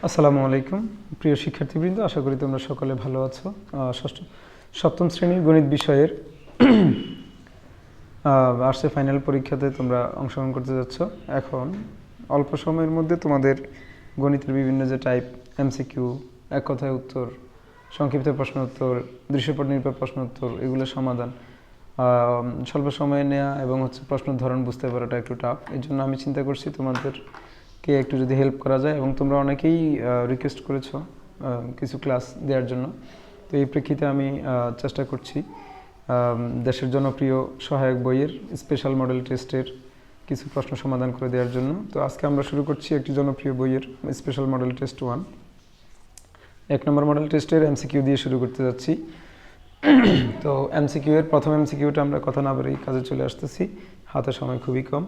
আসসালামু আলাইকুম প্রিয় শিক্ষার্থীবৃন্দ, আশা করি তোমরা সকলে ভালো আছো। সপ্তম শ্রেণীর গণিত বিষয়ের আর্টসের ফাইনাল পরীক্ষাতে তোমরা অংশগ্রহণ করতে যাচ্ছ। এখন অল্প সময়ের মধ্যে তোমাদের গণিতের বিভিন্ন যে টাইপ এমসিকিউ, এক কথায় উত্তর, সংক্ষিপ্ত প্রশ্ন উত্তর, দৃশ্যপট নির্ভর প্রশ্ন উত্তর, এগুলো সমাধান স্বল্প সময়ে নেওয়া এবং প্রশ্নের ধরন বুঝতে পারাটা একটু টাফ। এই জন্য আমি চিন্তা করছি তোমাদেরকে একটু যদি হেল্প করা যায়, এবং তোমরা অনেকেই রিকোয়েস্ট করেছো কিছু ক্লাস দেওয়ার জন্য। তো এই প্রেক্ষিতে আমি চেষ্টা করছি দেশের জনপ্রিয় সহায়ক বইয়ের স্পেশাল মডেল টেস্টের কিছু প্রশ্ন সমাধান করে দেওয়ার জন্য। তো আজকে আমরা শুরু করছি একটি জনপ্রিয় বইয়ের স্পেশাল মডেল টেস্ট 1। 1 নম্বর মডেল টেস্টের এমসিকিউ দিয়ে শুরু করতে যাচ্ছি। তো এমসিকিউ এর প্রথম এমসিকিউটা আমরা কথা না বলেই কাজে চলে আসতেছি, হাতে সময় খুবই কম।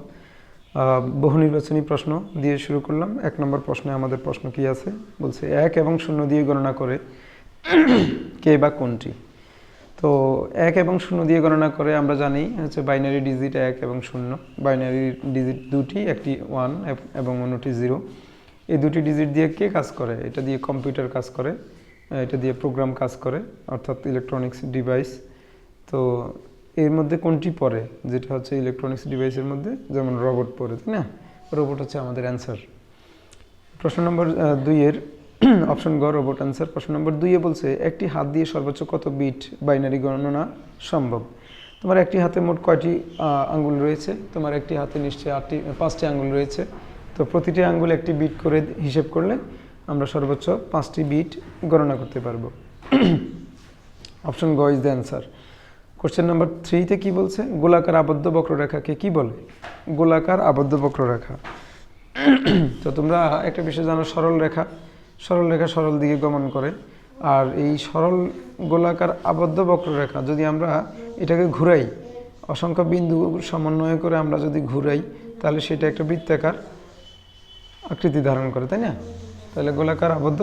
বহু নির্বাচনী প্রশ্ন দিয়ে শুরু করলাম। 1 নম্বর প্রশ্নে আমাদের প্রশ্ন কি আছে, বলছে 1 এবং 0 দিয়ে গণনা করে কে বা কোনটি। তো 1 এবং 0 দিয়ে গণনা করে আমরা জানি বাইনারি ডিজিট 1 এবং 0, বাইনারি ডিজিট দুটি, একটি 1 এবং অন্যটি 0। এই দুটি ডিজিট দিয়ে কে কাজ করে? এটা দিয়ে কম্পিউটার কাজ করে, এটা দিয়ে প্রোগ্রাম কাজ করে, অর্থাৎ ইলেকট্রনিক্স ডিভাইস। তো এর মধ্যে কোনটি পড়ে? যেটা ইলেকট্রনিক্স ডিভাইসের মধ্যে যেমন রোবট পড়ে, তাই না? রোবট হচ্ছে আমাদের অ্যান্সার। প্রশ্ন নম্বর 2-এর অপশন গ রোবট অ্যান্সার। প্রশ্ন নম্বর 2-এ বলছে একটি হাত দিয়ে সর্বোচ্চ কত বিট বাইনারি গণনা সম্ভব। তোমার একটি হাতে মোট কয়টি আঙ্গুল রয়েছে? তোমার একটি হাতে নিশ্চয়ই 5টি আঙ্গুল রয়েছে। তো প্রতিটি আঙ্গুল একটি বিট করে হিসেব করলে আমরা সর্বোচ্চ 5টি বিট গণনা করতে পারবো। অপশন গ is the answer. Question number 3-তে কি বলছে? গোলাকার আবদ্ধ বক্ররেখাকে কি বলে? গোলাকার আবদ্ধ বক্ররেখা। তো তোমরা একটা বিষয় জানো, সরল রেখা সরল দিকে গমন করে। আর এই সরল গোলাকার আবদ্ধ বক্ররেখা যদি আমরা এটাকে ঘুরাই, অসংখ্য বিন্দু সমন্বয় করে আমরা যদি ঘুরাই, তাহলে সেটা একটা বৃত্তাকার আকৃতি ধারণ করে, তাই না? তাহলে গোলাকার আবদ্ধ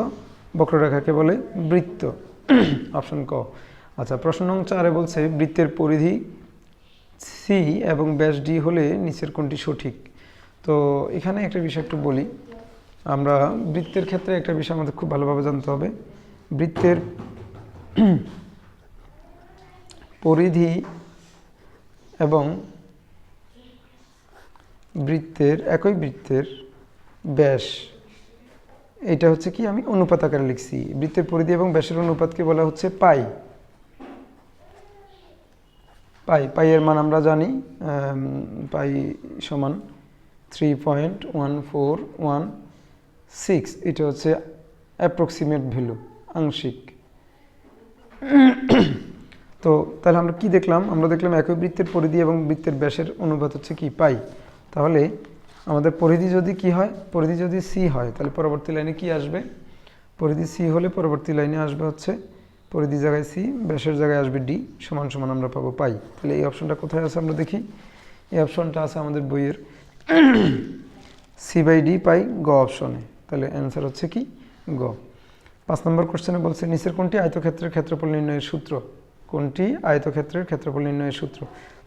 বক্ররেখাকে বলে বৃত্ত। অপশন ক। আচ্ছা, প্রশ্ন নং 4-এ বলছে বৃত্তের পরিধি সি এবং ব্যাস ডি হলে নিচের কোনটি সঠিক। তো এখানে একটা বিষয় একটু বলি। আমরা বৃত্তের ক্ষেত্রে একটা বিষয় আমাদের খুব ভালোভাবে জানতে হবে। বৃত্তের পরিধি এবং একই বৃত্তের ব্যাস, এটা কি আমি অনুপাত আকারে লিখছি। বৃত্তের পরিধি এবং ব্যাসের অনুপাতকে বলা হচ্ছে পাই। পাইয়ের মান আমরা জানি, পাই সমান 3.1416। এটা অ্যাপ্রক্সিমেট ভ্যালু, আংশিক। তো তাহলে আমরা কি দেখলাম? আমরা দেখলাম একই বৃত্তের পরিধি এবং বৃত্তের ব্যাসের অনুপাত কি পাই। তাহলে আমাদের পরিধি যদি কি হয়, পরিধি যদি সি হয়, তাহলে পরবর্তী লাইনে কি আসবে? পরিধি সি হলে পরবর্তী লাইনে আসবে পরিধি জায়গায় সি, ব্যাসের জায়গায় আসবে ডি, সমান সমান আমরা পাবো পাই। তাহলে এই অপশনটা কোথায় আছে আমরা দেখি। এই অপশনটা আছে আমাদের বইয়ের C/D পাই গ অপশনে। তাহলে অ্যান্সার কি গ। 5 নম্বর কোশ্চেনে বলছে নিচের কোনটি আয়তক্ষেত্রের ক্ষেত্রফল নির্ণয়ের সূত্র? কোনটি আয়তক্ষেত্রের ক্ষেত্রফল নির্ণয়ের সূত্র?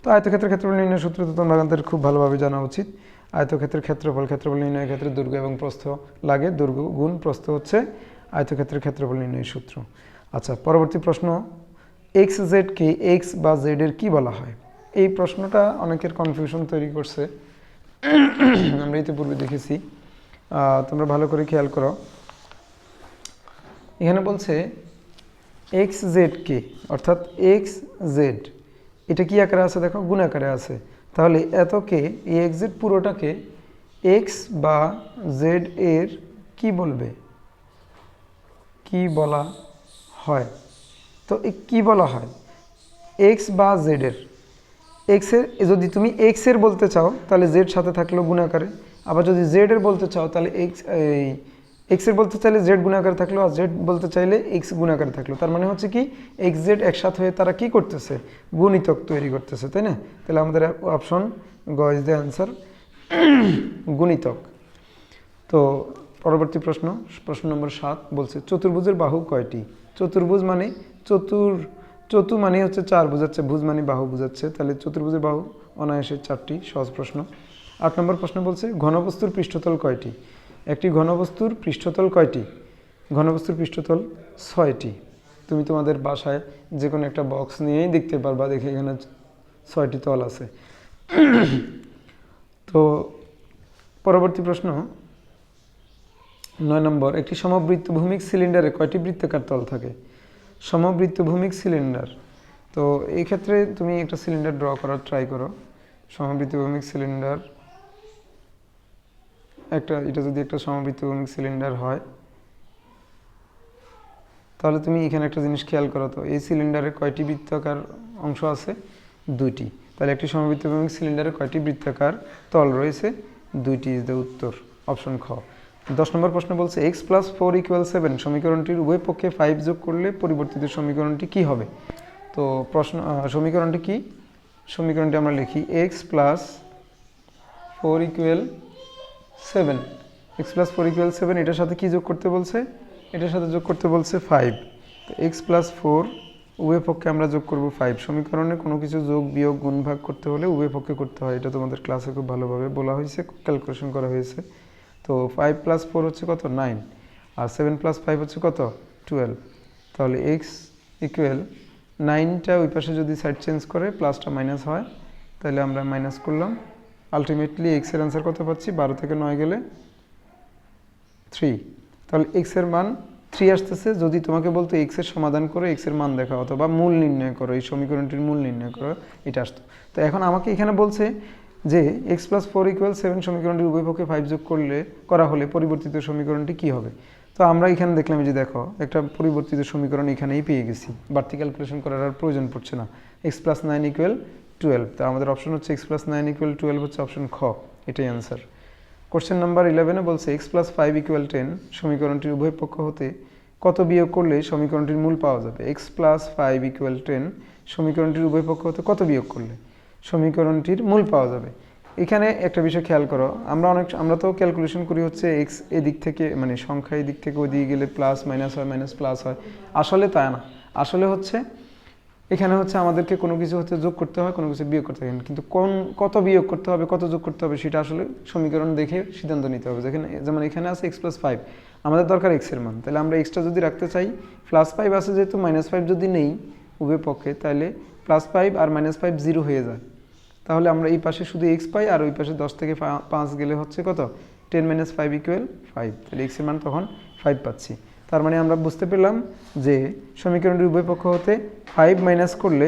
তো আয়তক্ষেত্রের ক্ষেত্রফল নির্ণয়ের সূত্র তো তোমাদের খুব ভালোভাবে জানা উচিত। আয়তক্ষেত্রের ক্ষেত্রফল নির্ণয়ের ক্ষেত্রে দৈর্ঘ্য এবং প্রস্থ লাগে, দৈর্ঘ্য গুণ প্রস্থ আয়তক্ষেত্রের ক্ষেত্রফল নির্ণয়ের সূত্র। আচ্ছা, পরবর্তী প্রশ্ন, এক্স জেড কে এক্স বা জেড এর কি বলা হয়? এই প্রশ্নটা অনেকের কনফিউশন তৈরি করছে, আমরা ইতিপূর্বে দেখেছি। তোমরা ভালো করে খেয়াল করো। এখানে বলছে এক্স জেড কে, অর্থাৎ এক্স জেড, এটা কি আকারে আছে? দেখো, গুণ আকারে আছে। তাহলে এতকে, এই এক্স জেড পুরোটাকে এক্স বা জেড এর কি বলবে, কি বলা হয়? তো কি বলা হয়? এক্স বা জেড এর, এক্সের যদি তুমি এক্সের বলতে চাও তাহলে জেড সাথে থাকলো গুণ আকারে, আবার যদি জেড এর বলতে চাও তাহলে এক্সের বলতে চাইলে জেড গুণ আকারে থাকলো, আর জেড বলতে চাইলে এক্স গুণ আকারে থাকলো। তার মানে কি, এক্স জেড একসাথে হয়ে তারা কি করতেছে? গুণিতক তৈরি করতেছে, তাই না? তাহলে আমাদের অপশন গ ইজ দ্য অ্যান্সার, গুণিতক। তো পরবর্তী প্রশ্ন নম্বর 7 বলছে চতুর্ভুজের বাহু কয়টি? চতুর্ভুজ মানে চতু মানে 4 বোঝাচ্ছে, ভুজ মানে বাহু বোঝাচ্ছে। তাহলে চতুর্ভুজের বাহু অনায়াসে 4টি। সহজ প্রশ্ন। 8 নম্বর প্রশ্ন বলছে ঘনবস্তুর পৃষ্ঠতল কয়টি? একটি ঘনবস্তুর পৃষ্ঠতল কয়টি? ঘনবস্তুর পৃষ্ঠতল 6টি। তুমি তোমাদের বাসায় যে কোনো একটা বক্স নিয়েই দেখতে পারবা, দেখে এখানে 6টি তল আছে। তো পরবর্তী প্রশ্ন 9 নম্বর, একটি সমবৃত্তভূমিক সিলিন্ডারে কয়টি বৃত্তাকার তল থাকে? সমবৃত্তভূমিক সিলিন্ডার, তো এই ক্ষেত্রে তুমি একটা সিলিন্ডার ড্র করার ট্রাই করো। সমবৃত্তভূমিক সিলিন্ডার এটা যদি একটা সমবৃত্তভূমিক সিলিন্ডার হয়, তাহলে তুমি এখানে একটা জিনিস খেয়াল করো, তো এই সিলিন্ডারে কয়টি বৃত্তাকার অংশ আছে? 2টি। তাহলে একটি সমবৃত্তভূমিক সিলিন্ডারে কয়টি বৃত্তাকার তল রয়েছে? 2টি ইজ দ্য উত্তর, অপশন খ। 10 নম্বর প্রশ্ন বলছে x+4 = 7 সমীকরণটির উভয় পক্ষে 5 যোগ করলে পরিবর্তিত সমীকরণটি কি হবে? তো সমীকরণটি কি? সমীকরণটি আমরা লিখি x+4 = 7। x+4 = 7, এটার সাথে কি যোগ করতে বলছে? এটার সাথে যোগ করতে বলছে 5। তো x+4 উভয় পক্ষে আমরা যোগ করব 5। সমীকরণে কোনো কিছু যোগ বিয়োগ গুণ ভাগ করতে হলে উভয় পক্ষে করতে হয়, এটা তোমাদের ক্লাসে খুব ভালোভাবে বলা হয়েছে, ক্যালকুলেশন করা হয়েছে। তো 5 + 4 হচ্ছে কত? 9, আর 7 + 5 হচ্ছে কত? 12। তাহলে x = 9টা ওই পাশে যদি সাইড চেঞ্জ করে প্লাসটা মাইনাস হয়, তাহলে আমরা মাইনাস করলাম। আলটিমেটলি x এর আনসার কত পাচ্ছি? 12 থেকে 9 গেলে 3। তাহলে x এর মান 3 আসতেছে। যদি তোমাকে বলতো x এর সমাধান করে x এর মান দেখা, অথবা মূল নির্ণয় করো, এই সমীকরণটির মূল নির্ণয় করো, এটা আসতো। তো এখন আমাকে এখানে বলছে যে x+4 = 7 সমীকরণটির উভয় পক্ষে 5 যোগ করা হলে পরিবর্তিত সমীকরণটি কি হবে? তো আমরা এখানে দেখলাম যে দেখো একটা পরিবর্তিত সমীকরণ এখানেই পেয়ে গেছি, বাড়তি ক্যালকুলেশন করার আর প্রয়োজন পড়ছে না। x+9 = 12। তো আমাদের অপশন হচ্ছে x+9 = 12 হচ্ছে অপশন খ, এটাই অ্যান্সার। কোশ্চেন নাম্বার 11-এ বলছে x+5 = 10 সমীকরণটির উভয় পক্ষ হতে কত বিয়োগ করলে সমীকরণটির মূল পাওয়া যাবে? x+5 = 10 সমীকরণটির উভয় পক্ষ হতে কত বিয়োগ করলে সমীকরণটির মূল পাওয়া যাবে? এখানে একটা বিষয় খেয়াল করো, আমরা তো ক্যালকুলেশন করি হচ্ছে x এদিক থেকে, মানে সংখ্যা এদিক থেকে ওই দিকে গেলে প্লাস মাইনাস হয়, মাইনাস প্লাস হয়। আসলে তা না, আসলে হচ্ছে এখানে হচ্ছে আমাদেরকে কোনো কিছু হচ্ছে যোগ করতে হয়, কোনো কিছু বিয়োগ করতে হয়, কিন্তু কত বিয়োগ করতে হবে, কত যোগ করতে হবে, সেটা আসলে সমীকরণ দেখে সিদ্ধান্ত নিতে হবে। যেমন এখানে আছে x+5, আমাদের দরকার x এর মান, তাহলে আমরা এক্সটা যদি রাখতে চাই, +5 আছে যেহেতু, -5 যদি নেই উভয় পক্ষে, তাহলে +5 আর -5 0 হয়ে যায়। তাহলে আমরা এই পাশে শুধু x পাই, আর ওই পাশে 10 থেকে 5 গেলে হচ্ছে কত? 10 - 5 = 5। তাহলে x এর মান তখন 5 পাচ্ছি। তার মানে আমরা বুঝতে পেলাম যে সমীকরণটির উভয় পক্ষ হতে 5 মাইনাস করলে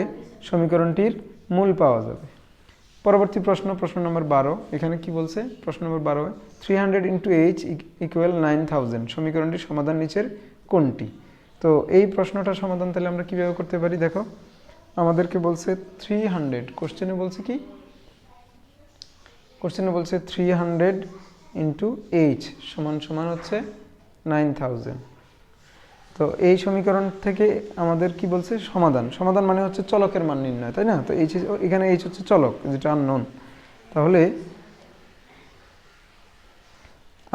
সমীকরণটির মূল পাওয়া যাবে। পরবর্তী প্রশ্ন নম্বর 12, এখানে কি বলছে? প্রশ্ন নম্বর 12, 300 × h = 9000 সমীকরণটির সমাধান নিচের কোনটি? তো এই প্রশ্নটার সমাধান তাহলে আমরা কীভাবে করতে পারি? দেখো, আমাদেরকে বলছে 300, কোশ্চেনে বলছে কি? কোশ্চেনে বলছে 300 × h সমান হচ্ছে 9000। তো এই সমীকরণ থেকে আমাদের কি বলছে? সমাধান মানে হচ্ছে চলকের মান নির্ণয়, তাই না? তো এখানে h হচ্ছে চলক, যেটা আননোন। তাহলে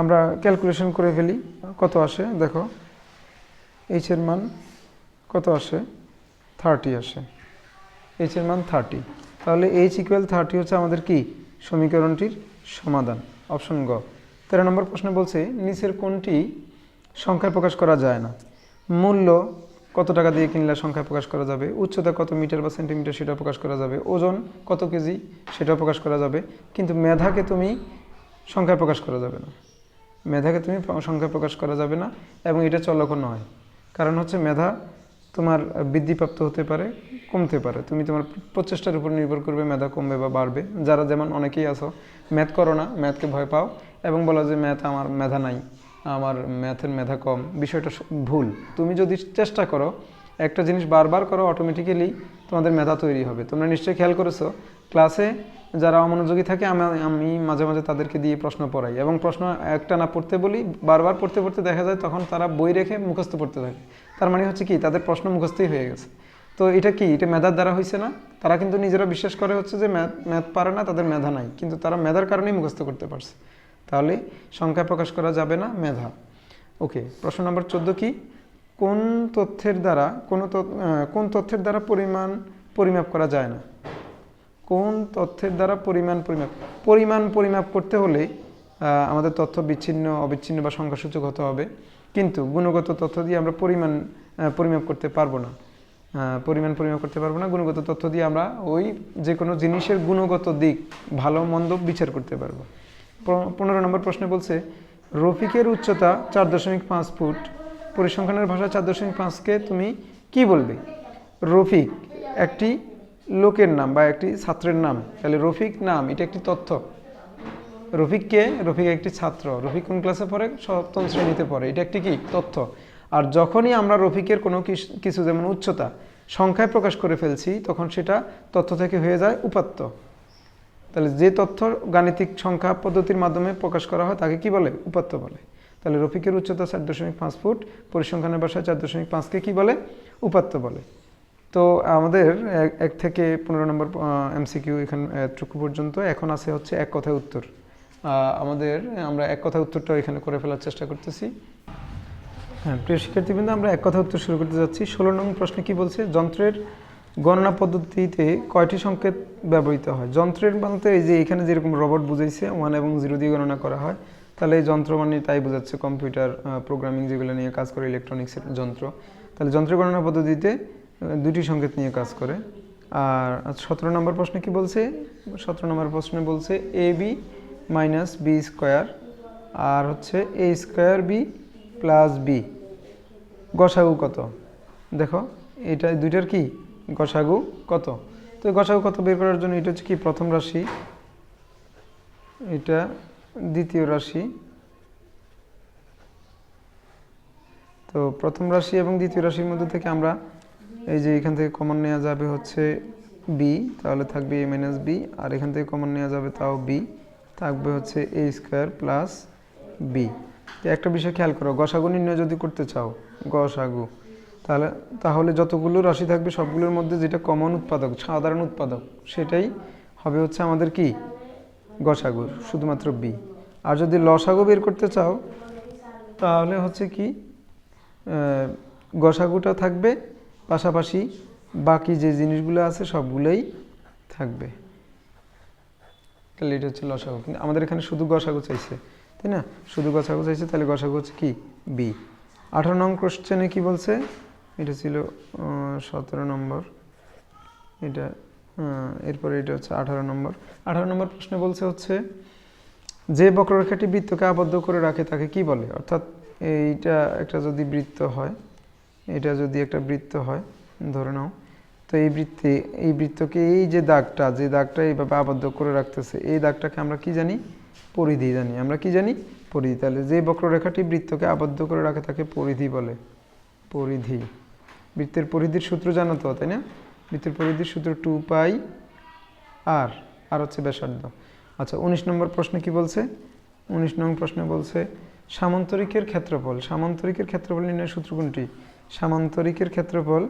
আমরা ক্যালকুলেশন করে ফেলি, কত আসে দেখো, h এর মান কত আসে? 30 আসে, h এর মান 30। তাহলে h = 30 হচ্ছে আমাদের কি সমীকরণটির সমাধান, অপশন গ। 13 নম্বর প্রশ্নে বলছে নিচের কোনটি সংখ্যায় প্রকাশ করা যায় না? মূল্য কত টাকা দিয়ে কিনলে সংখ্যায় প্রকাশ করা যাবে, উচ্চতা কত মিটার বা সেন্টিমিটার সেটা প্রকাশ করা যাবে, ওজন কত কেজি সেটা প্রকাশ করা যাবে, কিন্তু মেধাকে তুমি সংখ্যায় প্রকাশ করা যাবে না। মেধাকে তুমি সংখ্যায় প্রকাশ করা যাবে না, এবং এটা চলকও নয়। কারণ হচ্ছে মেধা তোমার বৃদ্ধিপ্রাপ্ত হতে পারে, কমতে পারে, তুমি তোমার প্রচেষ্টার উপর নির্ভর করবে মেধা কমবে বা বাড়বে। যারা যেমন অনেকেই আছো ম্যাথ করো না, ম্যাথকে ভয় পাও এবং বলো যে আমার মেধা নাই, আমার ম্যাথের মেধা কম, বিষয়টা ভুল। তুমি যদি চেষ্টা করো, একটা জিনিস বারবার করো, অটোমেটিক্যালি তোমাদের মেধা তৈরি হবে। তোমরা নিশ্চয়ই খেয়াল করেছো, ক্লাসে যারা অমনোযোগী থাকে আমি মাঝে মাঝে তাদেরকে দিয়ে প্রশ্ন পড়াই, এবং প্রশ্ন একটা না পড়তে বলি, বারবার পড়তে পড়তে দেখা যায় তখন তারা বই রেখে মুখস্থ পড়তে থাকে। তার মানে হচ্ছে কি, তাদের প্রশ্ন মুখস্থই হয়ে গেছে। তো এটা কি, এটা মেধার দ্বারা হয়েছে না? তারা কিন্তু নিজেরা বিশ্বাস করে হচ্ছে যে ম্যাথ পারে না, তাদের মেধা নাই, কিন্তু তারা মেধার কারণেই মুখস্থ করতে পারছে। তাহলে সংখ্যা প্রকাশ করা যাবে না, মেধা। ওকে, প্রশ্ন নম্বর 14 কি? কোন তথ্যের দ্বারা পরিমাপ করা যায় না? কোন তথ্যের দ্বারা পরিমাণ পরিমাপ করতে হলে আমাদের তথ্য বিচ্ছিন্ন অবিচ্ছিন্ন বা সংখ্যাসূচক হতে হবে, কিন্তু গুণগত তথ্য দিয়ে আমরা পরিমাপ করতে পারবো না। পরিমাপ করতে পারবো না। গুণগত তথ্য দিয়ে আমরা ওই যে কোনো জিনিসের গুণগত দিক ভালো মন্দ বিচার করতে পারবো। 15 নম্বর প্রশ্নে বলছে রফিকের উচ্চতা 4.5 ফুট, পরিসংখ্যানের ভাষায় 4.5কে তুমি কি বলবে? রফিক একটি লোকের নাম বা একটি ছাত্রের নাম, তাহলে রফিক নাম এটা একটি তথ্য। রফিক কে? রফিক একটি ছাত্র। রফিক কোন ক্লাসে পড়ে? 7ম শ্রেণীতে পড়ে। এটা একটি কি? তথ্য। আর যখনই আমরা রফিকের কোনো কিছু যেমন উচ্চতা সংখ্যায় প্রকাশ করে ফেলছি, তখন সেটা তথ্য থেকে হয়ে যায় উপাত্ত। তাহলে যে তথ্য গাণিতিক সংখ্যা পদ্ধতির মাধ্যমে প্রকাশ করা হয় তাকে কি বলে? উপাত্ত বলে। তাহলে রফিকের উচ্চতা 4.5 ফুট, পরিসংখ্যানের ভাষায় 4.5কে কি বলে? উপাত্ত বলে। তো আমাদের 1 থেকে 15 নম্বর এমসিকিউ এখানে এতটুকু পর্যন্ত। এখন আছে হচ্ছে এক কথায় উত্তর। আমরা এক কথায় উত্তরটা এখানে করে ফেলার চেষ্টা করতেছি। হ্যাঁ, প্রিয় শিক্ষার্থীবৃন্দ, আমরা এক কথায় উত্তর শুরু করতে যাচ্ছি। 16 নং প্রশ্নে কি বলছে? যন্ত্রের গণনা পদ্ধতিতে কয়টি সংকেত ব্যবহৃত হয়? যন্ত্রের বলতে এই যে এখানে যেরকম রোবট বুঝাইছে 1 এবং 0 দিয়ে গণনা করা হয়, তাহলে এই যন্ত্র মানে তাই বোঝাচ্ছে কম্পিউটার প্রোগ্রামিং যেগুলো নিয়ে কাজ করে, ইলেকট্রনিক্সের যন্ত্র। তাহলে যন্ত্রের গণনা পদ্ধতিতে 2টি সংকেত নিয়ে কাজ করে। আর 17 নম্বর প্রশ্নে কি বলছে? 17 নম্বর প্রশ্নে বলছে ab মাইনাস বি স্কোয়ার আর হচ্ছে a square B plus B গসাগু কত? দেখো এটা দুইটার কি গসাগু কত? তো গসাগু কত বের করার জন্য এটা হচ্ছে কি প্রথম রাশি, এটা দ্বিতীয় রাশি। তো প্রথম রাশি এবং দ্বিতীয় রাশির মধ্যে থেকে আমরা এই যে এখান থেকে কমন নেওয়া যাবে হচ্ছে বি, তাহলে থাকবে a মাইনাস বি, আর এখান থেকে কমন নেওয়া যাবে তাও বি, থাকবে হচ্ছে a স্কোয়ার প্লাস বি। তো একটা বিষয় খেয়াল করো, গসাগু নির্ণয় যদি করতে চাও গসাগু, তাহলে যতগুলো রাশি থাকবে সবগুলোর মধ্যে যেটা কমন উৎপাদক, সাধারণ উৎপাদক, সেটাই হবে হচ্ছে আমাদের কি গসাগু, শুধুমাত্র বি। আর যদি লসাগু বের করতে চাও তাহলে হচ্ছে কি গসাগুটা থাকবে, পাশাপাশি বাকি যে জিনিসগুলো আছে সবগুলোই থাকবে। তাহলে এটা হচ্ছে লসাগু। কিন্তু আমাদের এখানে শুধু গসাগু চাইছে, তাই না? শুধু গসাগু চাইছে, তাহলে গসাগু হচ্ছে কি বি। 18 নং কোশ্চেনে কি বলছে? এটা ছিল 17 নম্বর, এটা এরপরে এটা হচ্ছে 18 নম্বর। 18 নম্বর প্রশ্নে বলছে হচ্ছে যে বক্ররেখাটি বৃত্তকে আবদ্ধ করে রাখে তাকে কি বলে? অর্থাৎ এইটা একটা যদি বৃত্ত হয়, এটা যদি একটা বৃত্ত হয় ধরে নাও, তো এই বৃত্তকে এই যে দাগটা এইভাবে আবদ্ধ করে রাখতেছে, এই দাগটাকে আমরা কি জানি? পরিধি জানি। আমরা কি জানি? পরিধি। তাহলে যে বক্ররেখাটি বৃত্তকে আবদ্ধ করে রাখে তাকে পরিধি বলে। পরিধি। বৃত্তের পরিধির সূত্র জানো তো, তাই না? বৃত্তের পরিধির সূত্র 2 পাই আর হচ্ছে ব্যাসার্ধ। আচ্ছা, 19 নম্বর প্রশ্নে কি বলছে? 19 নম্বর প্রশ্নে বলছে সামান্তরিকের ক্ষেত্রফল। সামান্তরিকের ক্ষেত্রফল নির্ণয়ের সূত্র কোনটি? সামান্তরিকের ক্ষেত্রফল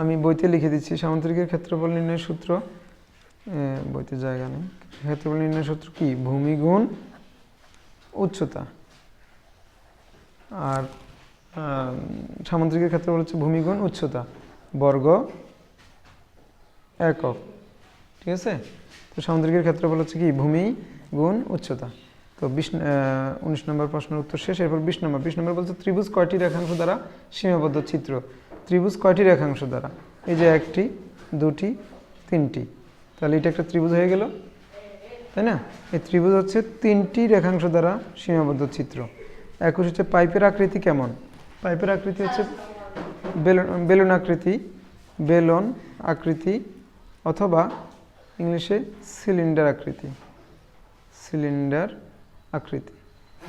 আমি বইতে লিখে দিচ্ছি। সামান্তরিকের ক্ষেত্রফল নির্ণয়ের সূত্র, বইতে জায়গা নেই। ক্ষেত্রফল নির্ণয়ের সূত্র কি? ভূমি গুণ উচ্চতা। আর সামান্তরিকের ক্ষেত্রফল হচ্ছে ভূমি গুণ উচ্চতা বর্গ একক। ঠিক আছে? তো সামান্তরিকের ক্ষেত্রফল হচ্ছে কি? ভূমি গুণ উচ্চতা। তো 19 নম্বর প্রশ্নের উত্তর শেষ। এরপর 20 নম্বর বলছে ত্রিভুজ কয়টি রেখাংশ দ্বারা সীমাবদ্ধ? চিত্র। ত্রিভুজ কয়টি রেখাংশ দ্বারা? এই যে 1টি 2টি 3টি, তাহলে এটা একটা ত্রিভুজ হয়ে গেল, তাই না? এই ত্রিভুজ হচ্ছে 3টি রেখাংশ দ্বারা সীমাবদ্ধ চিত্র। 21 হচ্ছে পাইপের আকৃতি কেমন? পাইপের আকৃতি হচ্ছে বেলন আকৃতি অথবা ইংলিশে সিলিন্ডার আকৃতি।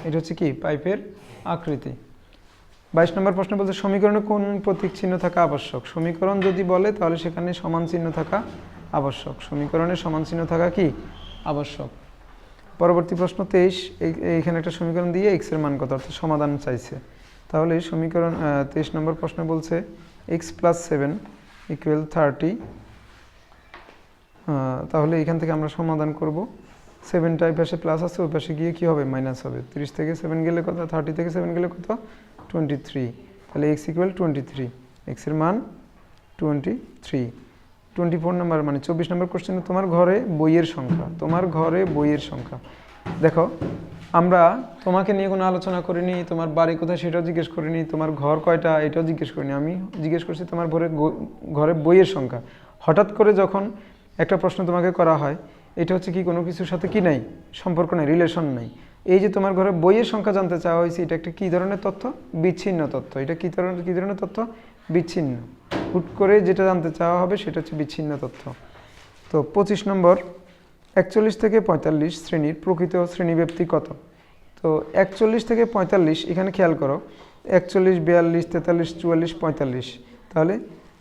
এটা হচ্ছে কি? পাইপের আকৃতি। 22 নম্বর প্রশ্ন বলছে সমীকরণে কোন প্রতীক চিহ্ন থাকা আবশ্যক? সমীকরণ যদি বলে তাহলে সেখানে সমান চিহ্ন থাকা আবশ্যক। সমীকরণে সমান চিহ্ন থাকা কি আবশ্যক। পরবর্তী প্রশ্ন 23, এইখানে একটা সমীকরণ দিয়ে x এর মান কত, অর্থাৎ সমাধান চাইছে। তাহলে সমীকরণ 23 নম্বর প্রশ্ন বলছে x + 7 = 30। তাহলে এখান থেকে আমরা সমাধান করব। 7টা এই পাশে প্লাস আছে, ওই পাশে গিয়ে কি হবে? মাইনাস হবে। 30 থেকে 7 গেলে কত? 30 থেকে 7 গেলে কত? 23। তাহলে x = 23, x এর মান 23। 24 নাম্বার মানে 24 নম্বর কোশ্চেনে তোমার ঘরে বইয়ের সংখ্যা, তোমার ঘরে বইয়ের সংখ্যা। দেখো আমরা তোমাকে নিয়ে কোনো আলোচনা করিনি, তোমার বাড়ি কোথায় সেটাও জিজ্ঞেস করিনি, তোমার ঘর কয়টা এটাও জিজ্ঞেস করিনি, আমি জিজ্ঞেস করছি তোমার ঘরে বইয়ের সংখ্যা। হঠাৎ করে যখন একটা প্রশ্ন তোমাকে করা হয়, এটা হচ্ছে কি কোনো কিছুর সাথে কি নাই, সম্পর্ক নাই, রিলেশন নাই। এই যে তোমার ঘরে বইয়ের সংখ্যা জানতে চাওয়া হয়েছে, এটা একটা কী ধরনের তথ্য? বিচ্ছিন্ন তথ্য। এটা কী ধরনের তথ্য? বিচ্ছিন্ন। হুট করে যেটা জানতে চাওয়া হবে সেটা হচ্ছে বিচ্ছিন্ন তথ্য। তো 25 নম্বর, 41 থেকে 45 শ্রেণীর প্রকৃত শ্রেণীব্যাপ্তি কত? তো 41 থেকে 45 এখানে খেয়াল করো, 41, 42, 43, 44, 45। তাহলে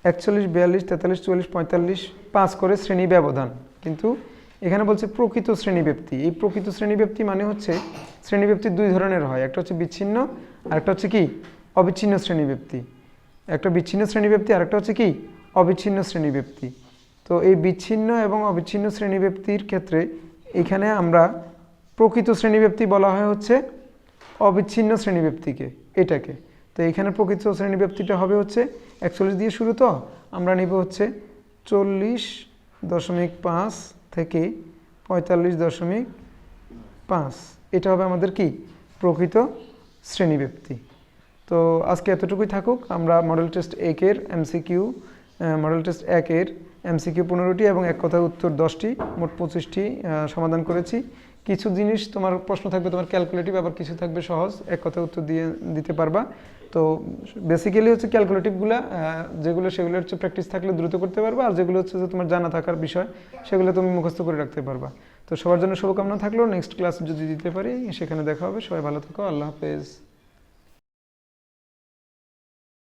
41, 42, 43, 44, 45 5 করে শ্রেণী ব্যবধান। কিন্তু এখানে বলছে প্রকৃত শ্রেণীব্যাপ্তি। এই প্রকৃত শ্রেণীব্যাপ্তি মানে হচ্ছে শ্রেণীব্যাপ্তি দুই ধরনের হয়, একটা হচ্ছে বিচ্ছিন্ন আর একটা হচ্ছে কি অবিচ্ছিন্ন শ্রেণীব্যাপ্তি। একটা বিচ্ছিন্ন শ্রেণীব্যাপ্তি আর একটা হচ্ছে কি অবিচ্ছিন্ন শ্রেণীব্যাপ্তি। তো এই বিচ্ছিন্ন এবং অবিচ্ছিন্ন শ্রেণীব্যাপ্তির ক্ষেত্রে এখানে আমরা প্রকৃত শ্রেণীব্যাপ্তি বলা হয় হচ্ছে অবিচ্ছিন্ন শ্রেণীব্যাপ্তিকে, এটাকে। তো এখানে প্রকৃত শ্রেণীব্যাপ্তিটা হবে হচ্ছে 41 দিয়ে শুরু, তো আমরা নিব হচ্ছে 40.5 থেকে 45.5। এটা হবে আমাদের কি প্রকৃত শ্রেণীব্যাপ্তি। তো আজকে এতটুকুই থাকুক। আমরা মডেল টেস্ট 1-এর এমসিকিউ, মডেল টেস্ট 1-এর এমসিকিউ 15টি এবং এক কথায় উত্তর 10টি, মোট 25টি সমাধান করেছি। কিছু জিনিস তোমার প্রশ্ন থাকবে তোমার ক্যালকুলেটিভ, আবার কিছু থাকবে সহজ, এক কথায় উত্তর দিতে পারবা। তো বেসিক্যালি হচ্ছে ক্যালকুলেটিভগুলো যেগুলো সেগুলো হচ্ছে প্র্যাকটিস থাকলে দ্রুত করতে পারবা, আর যেগুলো হচ্ছে যে তোমার জানা থাকার বিষয় সেগুলো তুমি মুখস্থ করে রাখতে পারবা। তো সবার জন্য শুভকামনা থাকলো, নেক্সট ক্লাস যদি দিতে পারি সেখানে দেখা হবে। সবাই ভালো থাকো, আল্লাহ হাফেজ।